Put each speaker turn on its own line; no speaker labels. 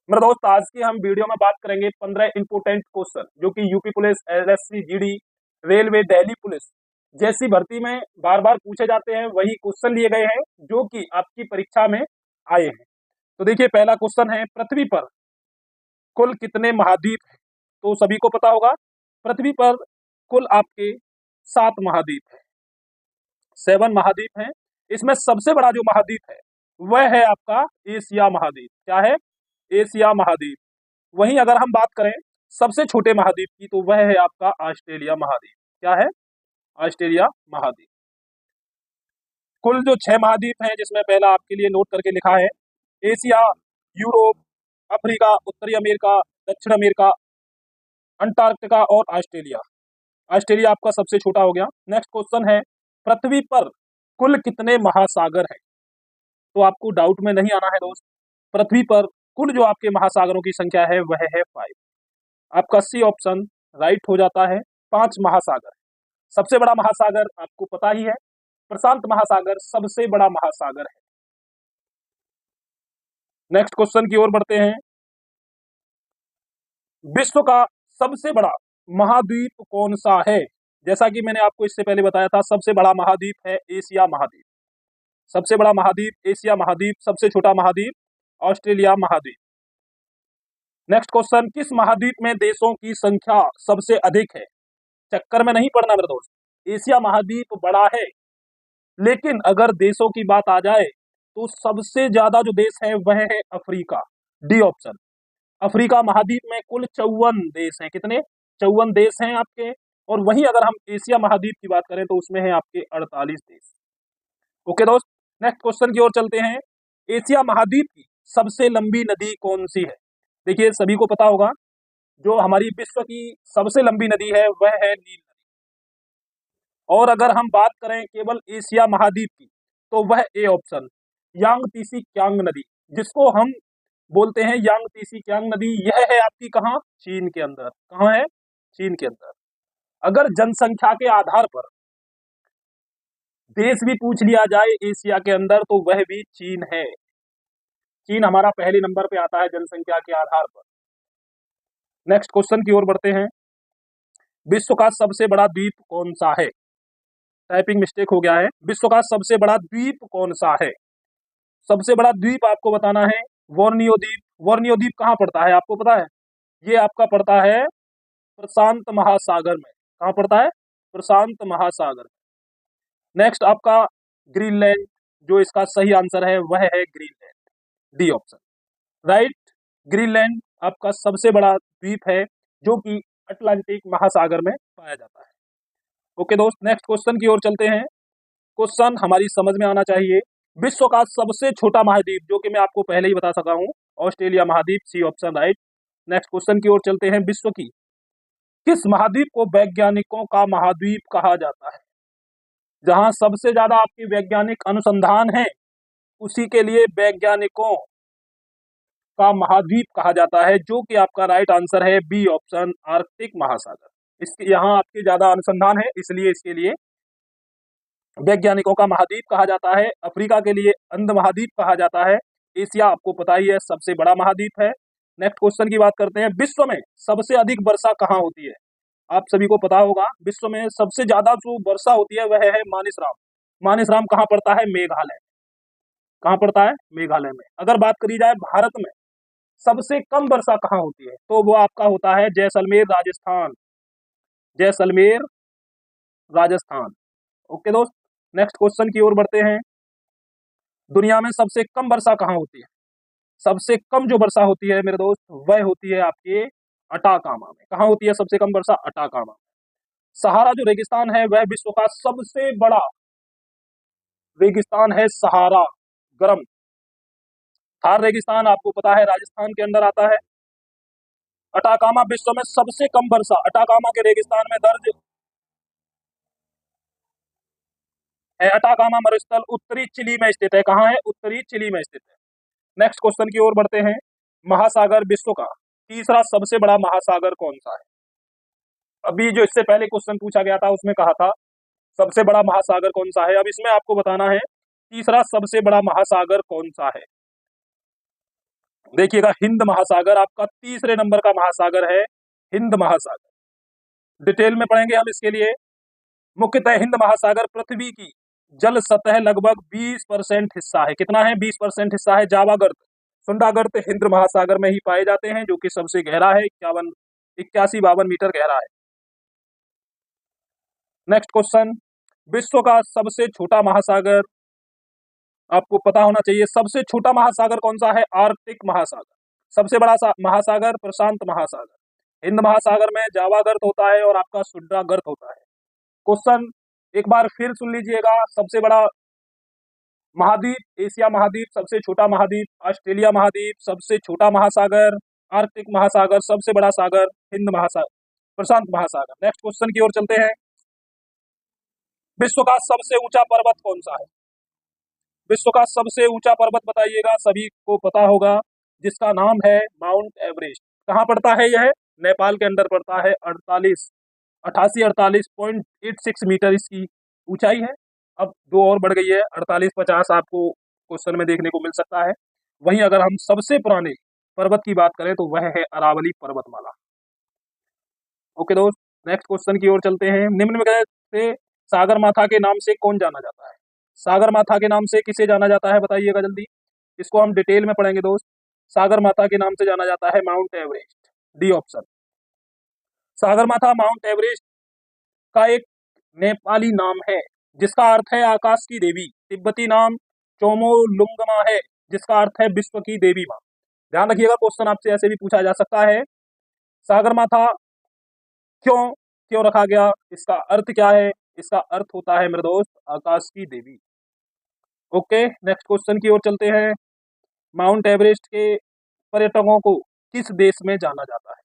मेरे दोस्त, आज की हम वीडियो में बात करेंगे 15 इंपोर्टेंट क्वेश्चन जो कि UP police, SSC, GD, railway, Delhi police जैसी भर्ती में बार बार पूछे जाते हैं। वही क्वेश्चन लिए गए हैं जो कि आपकी परीक्षा में आए हैं। तो देखिए, पहला क्वेश्चन है, पृथ्वी पर कुल कितने महाद्वीप हैं? तो सभी को पता होगा, पृथ्वी पर कुल आपके 7 महाद्वीप हैं, 7 महाद्वीप हैं। इसमें सबसे बड़ा जो महाद्वीप है वह है आपका एशिया महाद्वीप। क्या है? एशिया महाद्वीप। वहीं अगर हम बात करें सबसे छोटे महाद्वीप की, तो वह है आपका ऑस्ट्रेलिया महाद्वीप। क्या है? ऑस्ट्रेलिया महाद्वीप। कुल जो 6 महाद्वीप हैं, जिसमें पहला आपके लिए नोट करके लिखा है, एशिया, यूरोप, अफ्रीका, उत्तरी अमेरिका, दक्षिण अमेरिका, अंटार्कटिका और ऑस्ट्रेलिया। ऑस्ट्रेलिया आपका सबसे छोटा हो गया। नेक्स्ट क्वेश्चन है, पृथ्वी पर कुल कितने महासागर हैं? तो आपको डाउट में नहीं आना है दोस्त। पृथ्वी पर कुल जो आपके महासागरों की संख्या है वह है 5। आपका सी ऑप्शन राइट हो जाता है। 5 महासागर। सबसे बड़ा महासागर आपको पता ही है, प्रशांत महासागर सबसे बड़ा महासागर है। नेक्स्ट क्वेश्चन की ओर बढ़ते हैं। विश्व का सबसे बड़ा महाद्वीप कौन सा है? जैसा कि मैंने आपको इससे पहले बताया था, सबसे बड़ा महाद्वीप है एशिया महाद्वीप। सबसे बड़ा महाद्वीप एशिया महाद्वीप, सबसे छोटा महाद्वीप ऑस्ट्रेलिया महाद्वीप। नेक्स्ट क्वेश्चन, किस महाद्वीप में देशों की संख्या सबसे अधिक है? चक्कर में नहीं पड़ना मेरे दोस्त। एशिया महाद्वीप बड़ा है, लेकिन अगर देशों की बात आ जाए तो सबसे ज्यादा जो देश है वह है अफ्रीका। D option. अफ्रीका महाद्वीप में कुल 54 देश हैं। कितने? 54 देश हैं आपके। और वहीं अगर हम एशिया महाद्वीप की बात करें तो उसमें है आपके 48 देश। ओके दोस्त, नेक्स्ट क्वेश्चन की ओर चलते हैं। एशिया महाद्वीप की सबसे लंबी नदी कौन सी है? देखिए, सभी को पता होगा, जो हमारी विश्व की सबसे लंबी नदी है वह है नील नदी। और अगर हम बात करें केवल एशिया महाद्वीप की, तो वह ए ऑप्शन, यांग तीसी क्यांग नदी, जिसको हम बोलते हैं यांग तीसी क्यांग नदी, यह है आपकी कहाँ? चीन के अंदर। कहाँ है? चीन के अंदर। अगर जनसंख्या के आधार पर देश भी पूछ लिया जाए एशिया के अंदर, तो वह भी चीन है। चीन हमारा पहले नंबर पे आता है जनसंख्या के आधार पर। नेक्स्ट क्वेश्चन की ओर बढ़ते हैं। विश्व का सबसे बड़ा द्वीप कौन सा है? टाइपिंग मिस्टेक हो गया है। विश्व का सबसे बड़ा द्वीप कौन सा है? सबसे बड़ा द्वीप आपको बताना है बोर्नियो द्वीप। बोर्नियो द्वीप कहाँ पड़ता है आपको पता है? ये आपका पड़ता है प्रशांत महासागर में। कहाँ पड़ता है? प्रशांत महासागर में। नेक्स्ट आपका ग्रीनलैंड, जो इसका सही आंसर है वह है Greenland. D option right. Greenland आपका सबसे बड़ा द्वीप है, जो कि अटलांटिक महासागर में पाया जाता है। ओके दोस्त, नेक्स्ट क्वेश्चन की ओर चलते हैं। क्वेश्चन हमारी समझ में आना चाहिए। विश्व का सबसे छोटा महाद्वीप, जो कि मैं आपको पहले ही बता सका हूं, ऑस्ट्रेलिया महाद्वीप। C option right. Next question की ओर चलते हैं। विश्व की किस महाद्वीप को वैज्ञानिकों का महाद्वीप कहा जाता है? जहां सबसे ज्यादा आपकी वैज्ञानिक अनुसंधान है, उसी के लिए वैज्ञानिकों का महाद्वीप कहा जाता है, जो कि आपका राइट आंसर है बी ऑप्शन, आर्कटिक महासागर। इसके यहाँ आपके ज्यादा अनुसंधान है, इसलिए इसके लिए वैज्ञानिकों का महाद्वीप कहा जाता है। अफ्रीका के लिए अंध महाद्वीप कहा जाता है। एशिया आपको पता ही है सबसे बड़ा महाद्वीप है। नेक्स्ट क्वेश्चन की बात करते हैं। विश्व में सबसे अधिक वर्षा कहाँ होती है? आप सभी को पता होगा, विश्व में सबसे ज्यादा जो वर्षा होती है वह है मानिसराम। मानिसराम कहाँ पड़ता है? मेघालय। कहाँ पड़ता है? मेघालय में। अगर बात करी जाए भारत में सबसे कम वर्षा कहाँ होती है, तो वो आपका होता है जैसलमेर राजस्थान। जैसलमेर राजस्थान। ओके दोस्त, नेक्स्ट क्वेश्चन की ओर बढ़ते हैं। दुनिया में सबसे कम वर्षा कहाँ होती है? सबसे कम जो वर्षा होती है मेरे दोस्त, वह होती है आपके अटाकामा में। कहाँ होती है सबसे कम वर्षा? अटाकामा में। सहारा जो रेगिस्तान है वह विश्व का सबसे बड़ा रेगिस्तान है। सहारा गर्म थार रेगिस्तान आपको पता है राजस्थान के अंदर आता है। अटाकामा विश्व में सबसे कम वर्षा अटाकामा के रेगिस्तान में दर्ज है। अटाकामा मरुस्थल उत्तरी चिली में स्थित है। कहाँ है? उत्तरी चिली में स्थित है। नेक्स्ट क्वेश्चन की ओर बढ़ते हैं। महासागर विश्व का तीसरा सबसे बड़ा महासागर कौन सा है? अभी जो इससे पहले क्वेश्चन पूछा गया था उसमें कहा था सबसे बड़ा महासागर कौन सा है। अब इसमें आपको बताना है तीसरा सबसे बड़ा महासागर कौन सा है। देखिएगा हिंद महासागर आपका तीसरे नंबर का महासागर है, हिंद महासागर। डिटेल में पढ़ेंगे हम इसके लिए। मुख्यतः हिंद महासागर पृथ्वी की जल सतह लगभग 20% हिस्सा है। कितना है? 20% हिस्सा है। जावा गर्त, सुंडा गर्त हिंद महासागर में ही पाए जाते हैं, जो कि सबसे गहरा है, 81-52 मीटर गहरा है। नेक्स्ट क्वेश्चन, विश्व का सबसे छोटा महासागर आपको पता होना चाहिए। सबसे छोटा महासागर कौन सा है? आर्कटिक महासागर। सबसे बड़ा महासागर प्रशांत महासागर। हिंद महासागर में जावा गर्त होता है और आपका सुंडा गर्त होता है। क्वेश्चन एक बार फिर सुन लीजिएगा। सबसे बड़ा महाद्वीप एशिया महाद्वीप, सबसे छोटा महाद्वीप ऑस्ट्रेलिया महाद्वीप, सबसे छोटा महासागर आर्कटिक महासागर, सबसे बड़ा सागर हिंद महासागर, प्रशांत महासागर। नेक्स्ट क्वेश्चन की ओर चलते हैं। विश्व का सबसे ऊंचा पर्वत कौन सा है? विश्व का सबसे ऊंचा पर्वत बताइएगा, सभी को पता होगा, जिसका नाम है माउंट एवरेस्ट। कहाँ पड़ता है यह? नेपाल के अंदर पड़ता है। 48 मीटर इसकी ऊंचाई है। अब 2 और बढ़ गई है, 48-50 आपको क्वेश्चन में देखने को मिल सकता है। वहीं अगर हम सबसे पुराने पर्वत की बात करें तो वह है अरावली पर्वतमाला। ओके दोस्त, नेक्स्ट क्वेश्चन की ओर चलते हैं। निम्न में से सागर माथा के नाम से कौन जाना जाता है? सागर माथा के नाम से किसे जाना जाता है बताइएगा जल्दी। इसको हम डिटेल में पढ़ेंगे दोस्त। सागर माथा के नाम से जाना जाता है माउंट एवरेस्ट, डी ऑप्शन। सागर माथा माउंट एवरेस्ट का एक नेपाली नाम है, जिसका अर्थ है आकाश की देवी। तिब्बती नाम चोमोलुंगमा है, जिसका अर्थ है विश्व की देवी माँ। ध्यान रखिएगा, क्वेश्चन आपसे ऐसे भी पूछा जा सकता है, सागर माथा क्यों क्यों रखा गया, इसका अर्थ क्या है? इसका अर्थ होता है मेरे दोस्त आकाश की देवी। ओके, नेक्स्ट क्वेश्चन की ओर चलते हैं। माउंट एवरेस्ट के पर्यटकों को किस देश में जाना जाता है?